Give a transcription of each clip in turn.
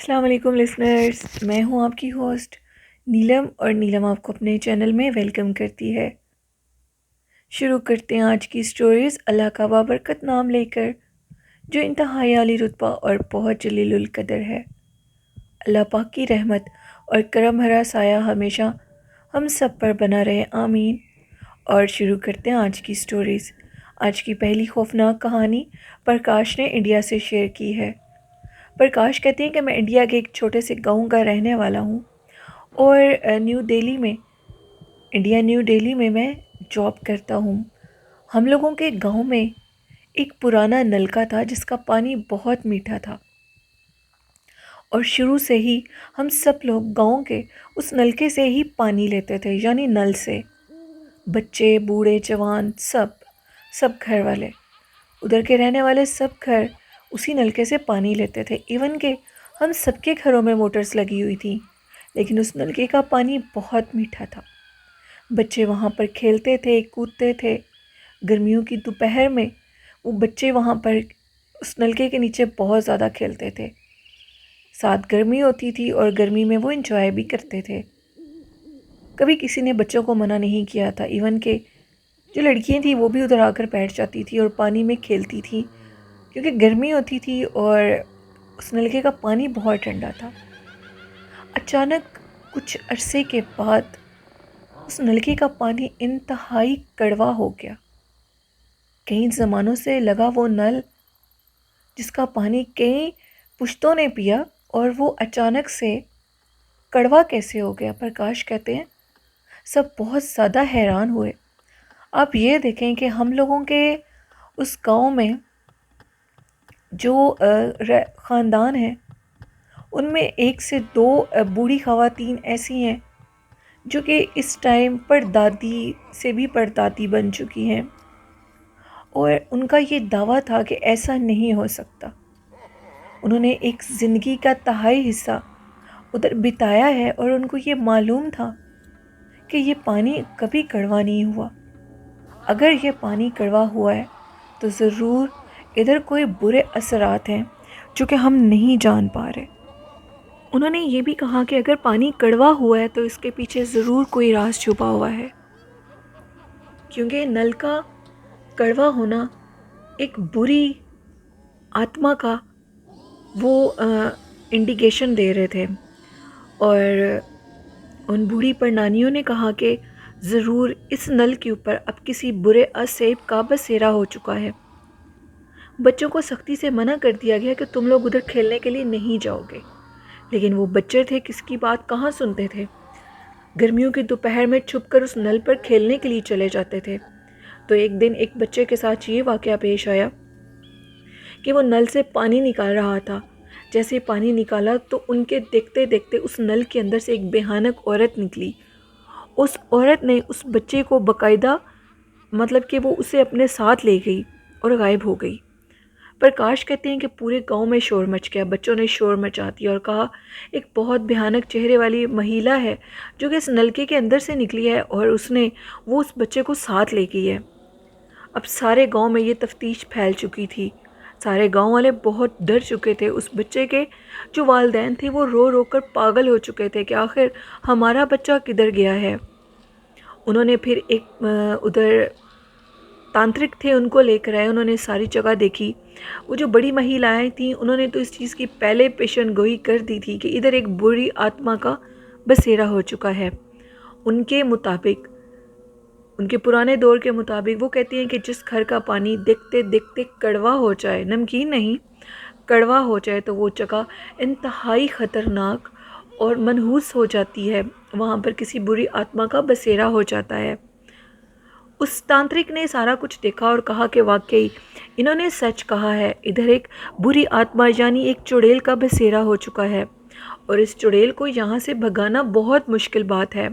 अस्सलाम वालेकुम लिसनर्स, मैं हूं आपकी होस्ट नीलम और नीलम आपको अपने चैनल में वेलकम करती है। शुरू करते हैं आज की स्टोरीज़ अल्लाह का बाबरकत नाम लेकर, जो इंतहाई आली रुतबा और बहुत जलीलुल कदर है। अल्लाह पाक की रहमत और करम भरा साया हमेशा हम सब पर बना रहे, आमीन। और शुरू करते हैं आज की स्टोरीज़। आज की पहली खौफनाक कहानी प्रकाश ने इंडिया से शेयर की है। प्रकाश कहते हैं कि मैं इंडिया के एक छोटे से गांव का रहने वाला हूँ और न्यू दिल्ली में मैं जॉब करता हूँ। हम लोगों के गांव में एक पुराना नलका था जिसका पानी बहुत मीठा था और शुरू से ही हम सब लोग गांव के उस नलके से ही पानी लेते थे, यानी नल से। बच्चे, बूढ़े, जवान, सब सब घर वाले, उधर के रहने वाले सब घर उसी नलके से पानी लेते थे। इवन के हम सबके घरों में मोटर्स लगी हुई थी, लेकिन उस नलके का पानी बहुत मीठा था। बच्चे वहाँ पर खेलते थे, कूदते थे। गर्मियों की दोपहर में वो बच्चे वहाँ पर उस नलके के नीचे बहुत ज़्यादा खेलते थे। साथ गर्मी होती थी और गर्मी में वो इंजॉय भी करते थे। कभी किसी ने बच्चों को मना नहीं किया था। इवन के जो लड़कियाँ थी वो भी उधर आकर बैठ जाती थी और पानी में खेलती थी, क्योंकि गर्मी होती थी और उस नलके का पानी बहुत ठंडा था। अचानक कुछ अरसे के बाद उस नलके का पानी इंतहाई कड़वा हो गया। कई ज़मानों से लगा वो नल, जिसका पानी कई पुश्तों ने पिया, और वो अचानक से कड़वा कैसे हो गया। प्रकाश कहते हैं सब बहुत ज़्यादा हैरान हुए। आप ये देखें कि हम लोगों के उस गांव में जो ख़ानदान है, उनमें एक से दो बूढ़ी ख़वातीन ऐसी हैं जो कि इस टाइम परदादी से भी परदादी बन चुकी हैं, और उनका ये दावा था कि ऐसा नहीं हो सकता। उन्होंने एक ज़िंदगी का तिहाई हिस्सा उधर बिताया है और उनको ये मालूम था कि ये पानी कभी कड़वा नहीं हुआ। अगर ये पानी कड़वा हुआ है तो ज़रूर इधर कोई बुरे असरात हैं जो कि हम नहीं जान पा रहे। उन्होंने ये भी कहा कि अगर पानी कड़वा हुआ है तो इसके पीछे ज़रूर कोई राज छुपा हुआ है, क्योंकि नल का कड़वा होना एक बुरी आत्मा का वो इंडिकेशन दे रहे थे। और उन बूढ़ी परनानियों ने कहा कि ज़रूर इस नल के ऊपर अब किसी बुरे असेब का बसेरा हो चुका है। बच्चों को सख्ती से मना कर दिया गया कि तुम लोग उधर खेलने के लिए नहीं जाओगे, लेकिन वो बच्चे थे, किसकी बात कहाँ सुनते थे। गर्मियों की दोपहर में छुपकर उस नल पर खेलने के लिए चले जाते थे। तो एक दिन एक बच्चे के साथ ये वाक़या पेश आया कि वो नल से पानी निकाल रहा था। जैसे पानी निकाला तो उनके देखते देखते उस नल के अंदर से एक भयानक औरत निकली। उस औरत ने उस बच्चे को बाकायदा, मतलब कि वो उसे अपने साथ ले गई और गायब हो गई। प्रकाश कहते हैं कि पूरे गांव में शोर मच गया। बच्चों ने शोर मचा दिया और कहा एक बहुत भयानक चेहरे वाली महिला है जो कि इस नलके के अंदर से निकली है और उसने वो उस बच्चे को साथ ले गई है। अब सारे गांव में ये तफ्तीश फैल चुकी थी। सारे गांव वाले बहुत डर चुके थे। उस बच्चे के जो वालिदैन थे वो रो रो कर पागल हो चुके थे कि आखिर हमारा बच्चा किधर गया है। उन्होंने फिर एक उधर तांत्रिक थे, उनको लेकर आए। उन्होंने सारी जगह देखी। वो जो बड़ी महिलाएं थीं उन्होंने तो इस चीज़ की पहले पेशन गोई कर दी थी कि इधर एक बुरी आत्मा का बसेरा हो चुका है। उनके मुताबिक, उनके पुराने दौर के मुताबिक, वो कहती हैं कि जिस घर का पानी देखते देखते कड़वा हो जाए, नमकीन नहीं कड़वा हो जाए, तो वो जगह इंतहाई ख़तरनाक और मनहूस हो जाती है। वहाँ पर किसी बुरी आत्मा का बसेरा हो जाता है। उस तांत्रिक ने सारा कुछ देखा और कहा कि वाकई इन्होंने सच कहा है। इधर एक बुरी आत्मा यानी एक चुड़ैल का बसेरा हो चुका है और इस चुड़ैल को यहाँ से भगाना बहुत मुश्किल बात है।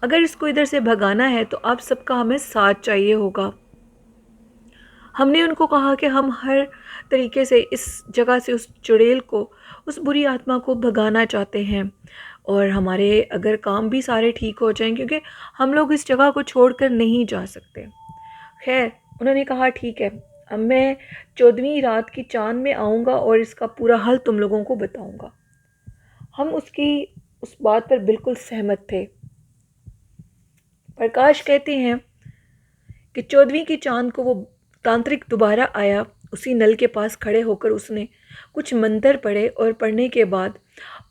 अगर इसको इधर से भगाना है तो आप सबका हमें साथ चाहिए होगा। हमने उनको कहा कि हम हर तरीके से इस जगह से उस चुड़ैल को, उस बुरी आत्मा को भगाना चाहते हैं, और हमारे अगर काम भी सारे ठीक हो जाएं, क्योंकि हम लोग इस जगह को छोड़कर नहीं जा सकते। खैर, उन्होंने कहा ठीक है, अब मैं 14वीं रात की चांद में आऊँगा और इसका पूरा हल तुम लोगों को बताऊँगा। हम उसकी उस बात पर बिल्कुल सहमत थे। प्रकाश कहते हैं कि 14वीं की चांद को वो तांत्रिक दोबारा आया। उसी नल के पास खड़े होकर उसने कुछ मंत्र पढ़े और पढ़ने के बाद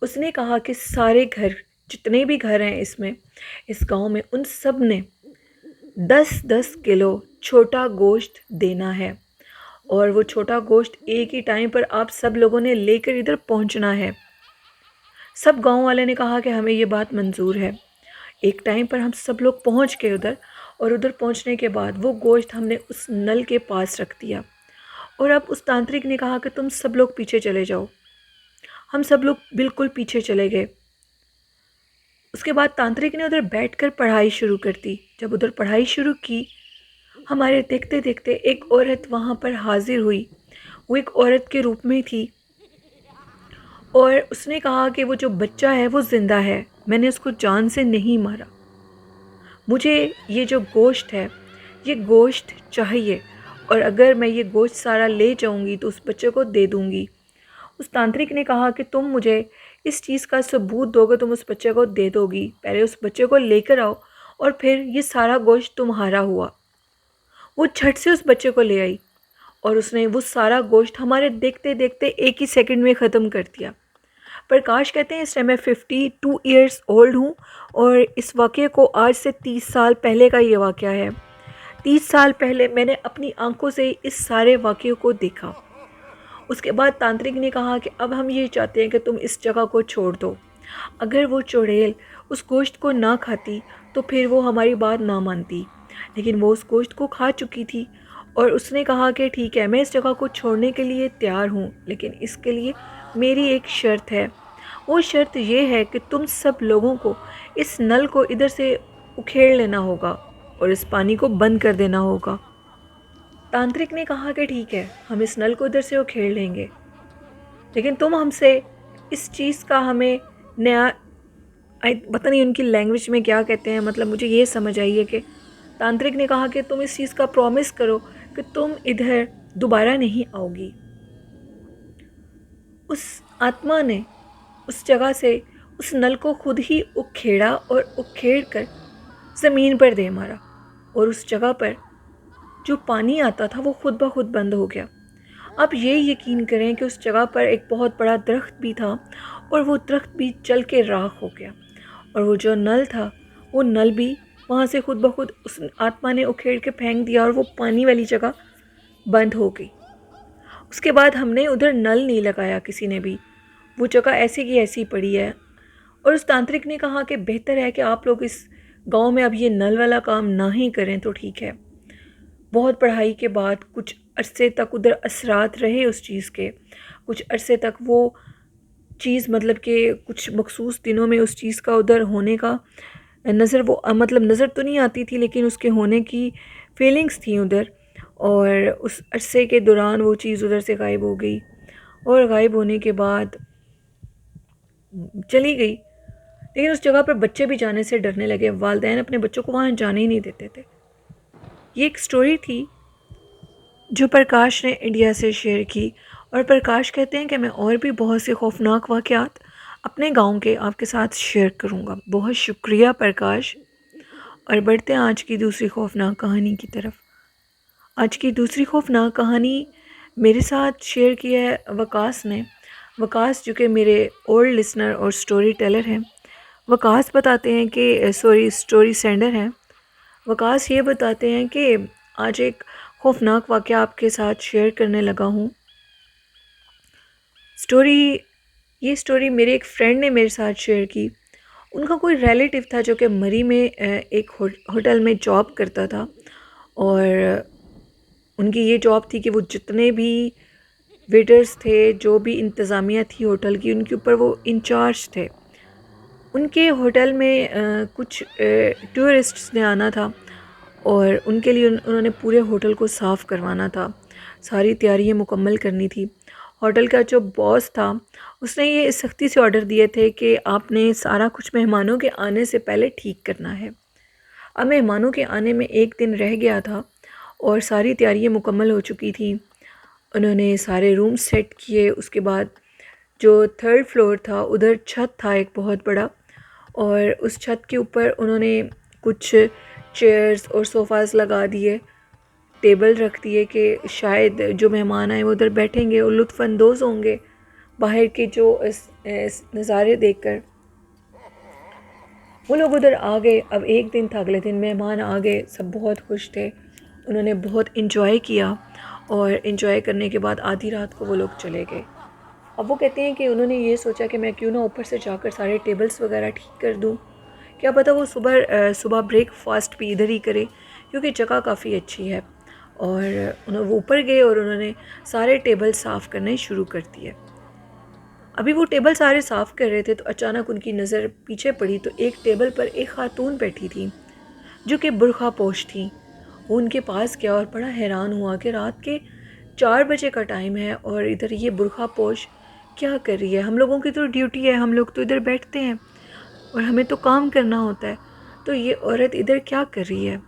उसने कहा कि सारे घर, जितने भी घर हैं इसमें, इस गांव में, उन सब ने 10-10 किलो छोटा गोश्त देना है और वो छोटा गोश्त एक ही टाइम पर आप सब लोगों ने लेकर इधर पहुंचना है। सब गांव वाले ने कहा कि हमें ये बात मंजूर है। एक टाइम पर हम सब लोग पहुंच गए उधर, और उधर पहुंचने के बाद वो गोश्त हमने उस नल के पास रख दिया। और अब उस तांत्रिक ने कहा कि तुम सब लोग पीछे चले जाओ। हम सब लोग बिल्कुल पीछे चले गए। उसके बाद तांत्रिक ने उधर बैठकर पढ़ाई शुरू कर दी। जब उधर पढ़ाई शुरू की, हमारे देखते देखते एक औरत वहाँ पर हाजिर हुई। वो एक औरत के रूप में थी और उसने कहा कि वो जो बच्चा है वो ज़िंदा है, मैंने उसको जान से नहीं मारा, मुझे ये जो गोश्त है ये गोश्त चाहिए, और अगर मैं ये गोश्त सारा ले जाऊंगी तो उस बच्चे को दे दूंगी। उस तांत्रिक ने कहा कि तुम मुझे इस चीज़ का सबूत दोगे, तुम उस बच्चे को दे दोगी, पहले उस बच्चे को लेकर आओ और फिर ये सारा गोश्त तुम्हारा हुआ। वो झट से उस बच्चे को ले आई और उसने वो सारा गोश्त हमारे देखते देखते एक ही सेकंड में ख़त्म कर दिया। प्रकाश कहते हैं इस टाइम मैं 52 ईयर्स ओल्ड हूँ और इस वाक़े को आज से 30 साल पहले का ये वाक़या है। 30 साल पहले मैंने अपनी आंखों से इस सारे वाक़े को देखा। उसके बाद तांत्रिक ने कहा कि अब हम ये चाहते हैं कि तुम इस जगह को छोड़ दो। अगर वो चुड़ैल उस गोश्त को ना खाती तो फिर वो हमारी बात ना मानती, लेकिन वो उस गोश्त को खा चुकी थी और उसने कहा कि ठीक है, मैं इस जगह को छोड़ने के लिए तैयार हूँ, लेकिन इसके लिए मेरी एक शर्त है। वो शर्त ये है कि तुम सब लोगों को इस नल को इधर से उखेड़ लेना होगा और इस पानी को बंद कर देना होगा। तांत्रिक ने कहा कि ठीक है, हम इस नल को इधर से उखेड़ लेंगे, लेकिन तुम हमसे इस चीज़ का हमें नया, पता नहीं उनकी लैंग्वेज में क्या कहते हैं, मतलब मुझे ये समझ आई है कि तांत्रिक ने कहा कि तुम इस चीज़ का प्रॉमिस करो कि तुम इधर दोबारा नहीं आओगी। उस आत्मा ने उस जगह से उस नल को खुद ही उखेड़ा और उखेड़ कर ज़मीन पर दे मारा और उस जगह पर जो पानी आता था वो खुद ब खुद बंद हो गया। अब ये यकीन करें कि उस जगह पर एक बहुत बड़ा दरख्त भी था और वो दरख्त भी जल के राख हो गया, और वो जो नल था वो नल भी वहाँ से खुद ब खुद उस आत्मा ने उखेड़ के फेंक दिया और वो पानी वाली जगह बंद हो गई। उसके बाद हमने उधर नल नहीं लगाया किसी ने भी, वो जगह ऐसी की ऐसी पड़ी है। और उस तांत्रिक ने कहा कि बेहतर है कि आप लोग इस गांव में अब ये नल वाला काम ना ही करें तो ठीक है। बहुत पढ़ाई के बाद कुछ अरसे तक उधर असरात रहे उस चीज़ के, कुछ अरसे तक वो चीज़, मतलब कि कुछ मखसूस दिनों में उस चीज़ का उधर होने का नज़र, वो मतलब नज़र तो नहीं आती थी लेकिन उसके होने की फीलिंग्स थी उधर, और उस अरसे के दौरान वो चीज़ उधर से गायब हो गई और गायब होने के बाद चली गई। लेकिन उस जगह पर बच्चे भी जाने से डरने लगे, वालिदैन अपने बच्चों को वहाँ जाने ही नहीं देते थे। ये एक स्टोरी थी जो प्रकाश ने इंडिया से शेयर की, और प्रकाश कहते हैं कि मैं और भी बहुत से खौफनाक वाक़यात अपने गांव के आपके साथ शेयर करूंगा। बहुत शुक्रिया प्रकाश। और बढ़ते हैं आज की दूसरी खौफनाक कहानी की तरफ। आज की दूसरी खौफनाक कहानी मेरे साथ शेयर की है वकास ने। वकास जो कि मेरे ओल्ड लिसनर और स्टोरी टेलर हैं। वकास बताते हैं कि स्टोरी सेंडर हैं। वकास ये बताते हैं कि आज एक खौफनाक वाक़या आपके साथ शेयर करने लगा हूँ। ये स्टोरी मेरे एक फ्रेंड ने मेरे साथ शेयर की। उनका कोई रिलेटिव था जो कि मरी में एक होटल में जॉब करता था, और उनकी ये जॉब थी कि वो जितने भी वेटर्स थे, जो भी इंतज़ामिया थी होटल की, उनके ऊपर वो इंचार्ज थे। उनके होटल में कुछ टूरिस्ट्स ने आना था और उनके लिए उन्होंने पूरे होटल को साफ़ करवाना था, सारी तैयारियां मुकम्मल करनी थी। होटल का जो बॉस था उसने ये सख्ती से ऑर्डर दिए थे कि आपने सारा कुछ मेहमानों के आने से पहले ठीक करना है। अब मेहमानों के आने में एक दिन रह गया था और सारी तैयारियां मुकम्मल हो चुकी थी। उन्होंने सारे रूम सेट किए, उसके बाद जो थर्ड फ्लोर था उधर छत था एक बहुत बड़ा, और उस छत के ऊपर उन्होंने कुछ चेयर्स और सोफ़ाज़ लगा दिए, टेबल रख दिए कि शायद जो मेहमान आए वो उधर बैठेंगे और लुत्फ़अंदोज़ होंगे बाहर के जो इस नज़ारे देखकर। वो लोग उधर आ गए। अब एक दिन था, अगले दिन मेहमान आ गए, सब बहुत खुश थे, उन्होंने बहुत इन्जॉय किया, और इन्जॉय करने के बाद आधी रात को वो लोग चले गए। अब वो कहते हैं कि उन्होंने ये सोचा कि मैं क्यों ना ऊपर से जाकर सारे टेबल्स वगैरह ठीक कर दूँ, क्या पता वो सुबह ब्रेकफास्ट भी इधर ही करे, क्योंकि जगह काफ़ी अच्छी है। और वो ऊपर गए और उन्होंने सारे टेबल साफ़ करने शुरू कर दिए। अभी वो टेबल सारे साफ़ कर रहे थे तो अचानक उनकी नज़र पीछे पड़ी, तो एक टेबल पर एक ख़ातून बैठी थी जो कि बुर्खा पोश थी। वो उनके पास गया और बड़ा हैरान हुआ कि रात के 4 बजे का टाइम है और इधर ये बुर्खा पोश क्या कर रही है। हम लोगों की तो ड्यूटी है, हम लोग तो इधर बैठते हैं और हमें तो काम करना होता है, तो ये औरत इधर क्या कर रही है।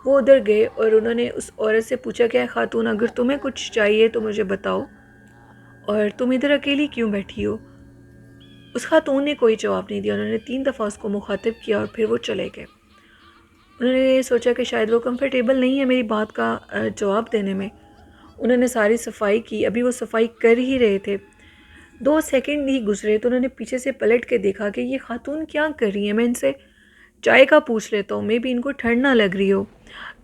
वो उधर गए और उन्होंने उस औरत से पूछा, क्या खातून, अगर तुम्हें कुछ चाहिए तो मुझे बताओ, और तुम इधर अकेली क्यों बैठी हो। उस खातून ने कोई जवाब नहीं दिया। उन्होंने 3 दफ़ा उसको मुखातिब किया और फिर वो चले गए। उन्होंने सोचा कि शायद वो कंफर्टेबल नहीं है मेरी बात का जवाब देने में। उन्होंने सारी सफाई की। अभी वो सफाई कर ही रहे थे, 2 सेकंड ही गुजरे तो उन्होंने पीछे से पलट के देखा कि ये खातून क्या कर रही है, मैं इनसे चाय का पूछ लेता हूँ, मे बी इनको ठंड ना लग रही हो।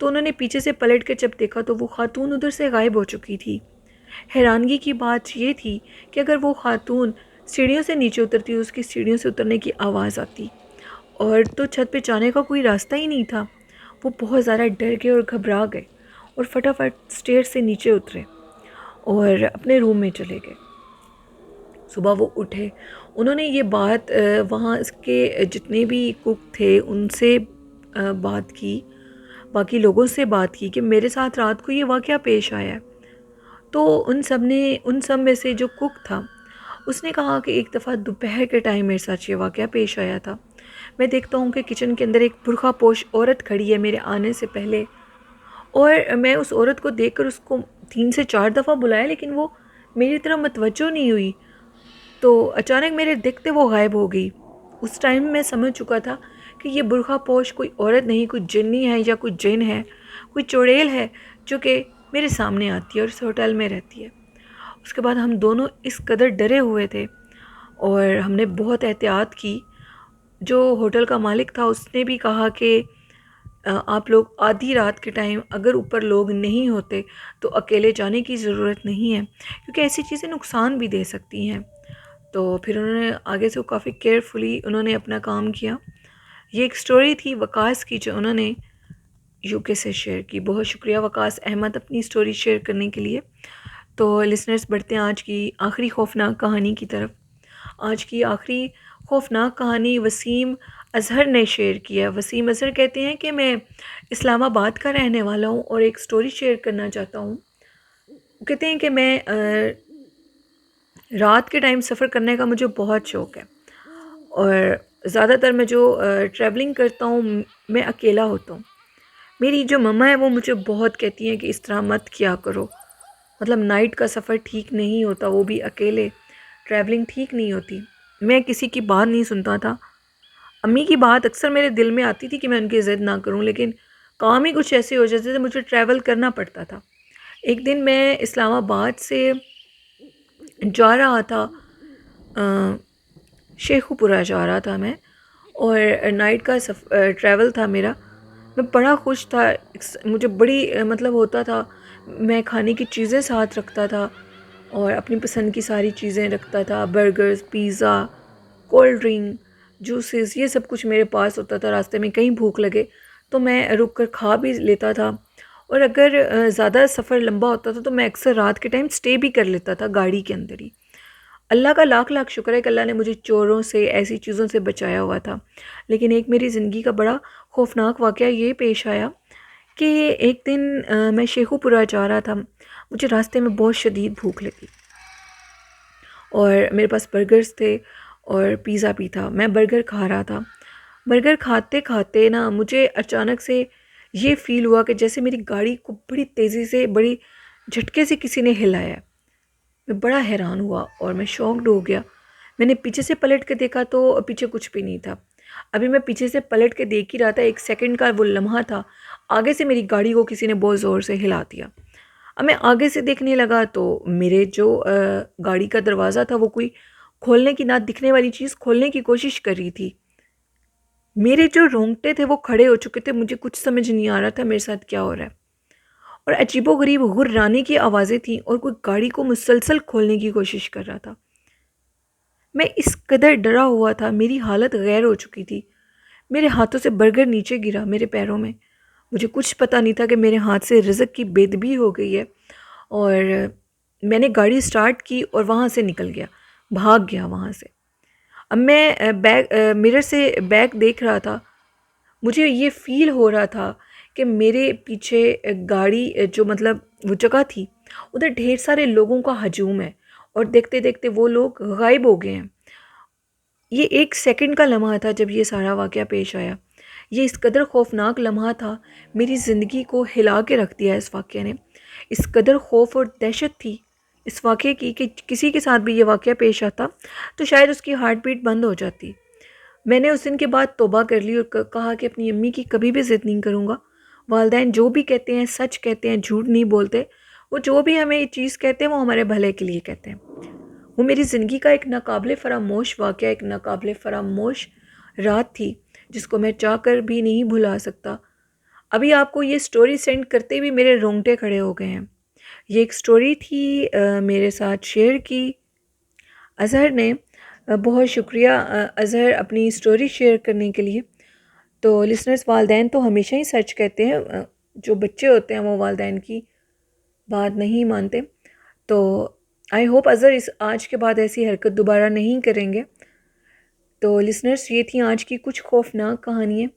तो उन्होंने पीछे से पलट के जब देखा तो वो खातून उधर से गायब हो चुकी थी। हैरानगी की बात ये थी कि अगर वो खातून सीढ़ियों से नीचे उतरती, उसकी सीढ़ियों से उतरने की आवाज़ आती, और तो छत पे जाने का कोई रास्ता ही नहीं था। वो बहुत ज़्यादा डर गए और घबरा गए और फटाफट स्टेयर से नीचे उतरे और अपने रूम में चले गए। सुबह वो उठे, उन्होंने ये बात वहाँ इसके जितने भी कुक थे उनसे बात की, बाकी लोगों से बात की कि मेरे साथ रात को ये वाक़या पेश आया है। तो उन सब में से जो कुक था उसने कहा कि एक दफ़ा दोपहर के टाइम मेरे साथ ये वाक़या पेश आया था। मैं देखता हूँ कि किचन के अंदर एक बुर्खा पोश औरत खड़ी है मेरे आने से पहले, और मैं उस औरत को देखकर उसको 3 से 4 दफ़ा बुलाया, लेकिन वो मेरी तरफ मतवज्जो नहीं हुई। तो अचानक मेरे देखते वो गायब हो गई। उस टाइम मैं समझ चुका था कि ये बुर्खा पोश कोई औरत नहीं, कोई जिन्नी है या कोई जिन है, कोई चुड़ैल है जो कि मेरे सामने आती है और इस होटल में रहती है। उसके बाद हम दोनों इस कदर डरे हुए थे और हमने बहुत एहतियात की। जो होटल का मालिक था उसने भी कहा कि आप लोग आधी रात के टाइम अगर ऊपर लोग नहीं होते तो अकेले जाने की ज़रूरत नहीं है, क्योंकि ऐसी चीज़ें नुकसान भी दे सकती हैं। तो फिर उन्होंने आगे से काफ़ी केयरफुली उन्होंने अपना काम किया। ये एक स्टोरी थी वकास की जो उन्होंने यूके से शेयर की। बहुत शुक्रिया वकास अहमद अपनी स्टोरी शेयर करने के लिए। तो लिसनर्स, बढ़ते हैं आज की आखिरी खौफनाक कहानी की तरफ। आज की आखिरी खौफनाक कहानी वसीम अज़हर ने शेयर किया। वसीम अज़हर कहते हैं कि मैं इस्लामाबाद का रहने वाला हूँ और एक स्टोरी शेयर करना चाहता हूँ। कहते हैं कि मैं रात के टाइम सफ़र करने का मुझे बहुत शौक़ है और ज़्यादातर मैं जो ट्रैवलिंग करता हूँ मैं अकेला होता हूँ। मेरी जो मम्मा है वो मुझे बहुत कहती हैं कि इस तरह मत किया करो, मतलब नाइट का सफ़र ठीक नहीं होता, वो भी अकेले ट्रैवलिंग ठीक नहीं होती। मैं किसी की बात नहीं सुनता था। अम्मी की बात अक्सर मेरे दिल में आती थी कि मैं उनकी ज़िद ना करूं, लेकिन काम ही कुछ ऐसे हो जाते थे, मुझे ट्रैवल करना पड़ता था। एक दिन मैं इस्लामाबाद से जा रहा था, शेखुपुरा जा रहा था मैं, और नाइट का ट्रैवल था मेरा। मैं बड़ा खुश था, मुझे बड़ी मतलब होता था, मैं खाने की चीज़ें साथ रखता था और अपनी पसंद की सारी चीज़ें रखता था, burgers, pizza, cold drink, juices, ये सब कुछ मेरे पास होता था। रास्ते में कहीं भूख लगे तो मैं रुक कर खा भी लेता था, और अगर ज़्यादा सफ़र लंबा होता था तो मैं अक्सर रात के टाइम स्टे भी कर लेता था गाड़ी के अंदर ही। अल्लाह का लाख लाख शुक्र है कि अल्लाह ने मुझे चोरों से, ऐसी चीज़ों से बचाया हुआ था। लेकिन एक मेरी ज़िंदगी का बड़ा खौफनाक वाक़या ये पेश आया कि एक दिन मैं शेखुपुरा जा रहा था, मुझे रास्ते में बहुत शदीद भूख लगी और मेरे पास बर्गर्स थे और पिज़्ज़ा भी था। मैं बर्गर खा रहा था। बर्गर खाते खाते ना मुझे अचानक से ये फ़ील हुआ कि जैसे मेरी गाड़ी को बड़ी तेज़ी से, बड़ी झटके से किसी ने हिलाया है। मैं बड़ा हैरान हुआ और मैं शॉक्ड हो गया। मैंने पीछे से पलट के देखा तो पीछे कुछ भी नहीं था। अभी मैं पीछे से पलट के देख ही रहा था, 1 सेकंड का वो लम्हा था, आगे से मेरी गाड़ी को किसी ने बहुत ज़ोर से हिला दिया। अब मैं आगे से देखने लगा तो मेरे जो गाड़ी का दरवाज़ा था वो कोई खोलने की ना दिखने वाली चीज़ खोलने की कोशिश कर रही थी। मेरे जो रोंगटे थे वो खड़े हो चुके थे, मुझे कुछ समझ नहीं आ रहा था मेरे साथ क्या हो रहा है। और अजीबो-गरीब गुर्राने की आवाज़ें थीं और कोई गाड़ी को मुसलसल खोलने की कोशिश कर रहा था। मैं इस कदर डरा हुआ था, मेरी हालत गैर हो चुकी थी। मेरे हाथों से बर्गर नीचे गिरा मेरे पैरों में। मुझे कुछ पता नहीं था कि मेरे हाथ से रिज़्क की बेदबी हो गई है। और मैंने गाड़ी स्टार्ट की और वहाँ से निकल गया, भाग गया वहाँ से। अब मैं मिरर से बैक देख रहा था। मुझे ये फ़ील हो रहा था कि मेरे पीछे गाड़ी जो मतलब वो जगह थी, उधर ढेर सारे लोगों का हजूम है और देखते-देखते वो लोग गायब हो गए हैं। ये 1 सेकंड का लम्हा था जब ये सारा वाक़या पेश आया। ये इस कदर खौफ़नाक लम्हा था, मेरी ज़िंदगी को हिला के रख दिया इस वाक़ये ने। इस कदर खौफ़ और दहशत थी इस वाक़ये की कि किसी के साथ भी ये वाक़या पेश आता तो शायद उसकी हार्ट बीट बंद हो जाती। मैंने उस दिन के बाद तौबा कर ली और कहा कि अपनी अम्मी की कभी भी ज़िद नहीं करूँगा। वालिदैन जो भी कहते हैं सच कहते हैं, झूठ नहीं बोलते। वो जो भी हमें ये चीज़ कहते हैं वो हमारे भले के लिए कहते हैं। वो मेरी ज़िंदगी का एक नाकाबिले फ़रामोश वाक़या, एक नाकाबिले फ़रामोश रात थी जिसको मैं चाहकर भी नहीं भुला सकता। अभी आपको ये स्टोरी सेंड करते भी मेरे रोंगटे खड़े हो गए हैं। ये एक स्टोरी थी मेरे साथ शेयर की अज़हर ने। बहुत शुक्रिया अज़हर अपनी स्टोरी शेयर करने के लिए। तो लिसनर्स, वालिदैन तो हमेशा ही सच कहते हैं। जो बच्चे होते हैं वो वालिदैन की बात नहीं मानते। तो आई होप अज़हर इस आज के बाद ऐसी हरकत दोबारा नहीं करेंगे। तो लिसनर्स, ये थी आज की कुछ खौफनाक कहानियाँ।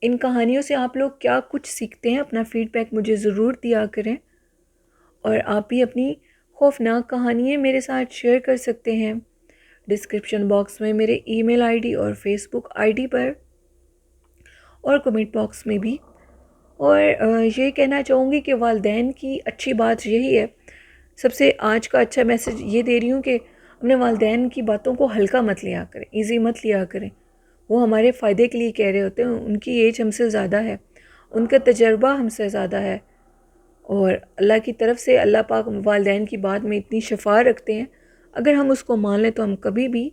इन कहानियों से आप लोग क्या कुछ सीखते हैं, अपना फ़ीडबैक मुझे ज़रूर दिया करें। और आप भी अपनी खौफनाक कहानियाँ मेरे साथ शेयर कर सकते हैं डिस्क्रिप्शन बॉक्स में मेरे ईमेल आईडी और फेसबुक आईडी पर, और कमेंट बॉक्स में भी। और ये कहना चाहूँगी कि वालिदैन की अच्छी बात यही है, सबसे आज का अच्छा मैसेज ये दे रही हूँ कि अपने वालिदैन की बातों को हल्का मत लिया करें, ईज़ी मत लिया करें। वो हमारे फ़ायदे के लिए कह रहे होते हैं। उनकी एज हमसे ज़्यादा है, उनका तजर्बा हमसे ज़्यादा है। और अल्लाह की तरफ से अल्लाह पाक वालिदैन की बात में इतनी शफ़ा रखते हैं, अगर हम उसको मान लें तो हम कभी भी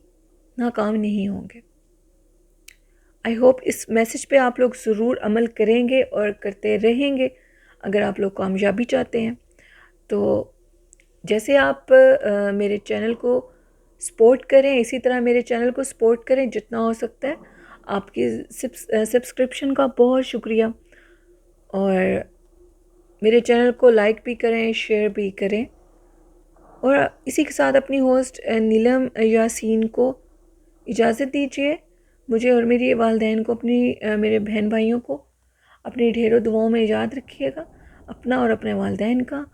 नाकाम नहीं होंगे। आई होप इस मैसेज पे आप लोग ज़रूर अमल करेंगे और करते रहेंगे अगर आप लोग कामयाबी चाहते हैं। तो जैसे आप मेरे चैनल को सपोर्ट करें, इसी तरह मेरे चैनल को सपोर्ट करें जितना हो सकता है। आपकी सब्सक्रिप्शन का बहुत शुक्रिया। और मेरे चैनल को लाइक भी करें, शेयर भी करें। और इसी के साथ अपनी होस्ट नीलम यासीन को इजाज़त दीजिए। मुझे और मेरी वालिदैन को, मेरे बहन भाइयों को अपनी ढेरों दुआओं में याद रखिएगा, अपना और अपने वालिदैन का,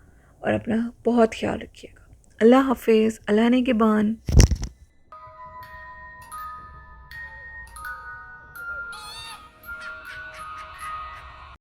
और अपना बहुत ख्याल रखिएगा। अल्लाह हाफ़िज़, अल्लाह ने के बान।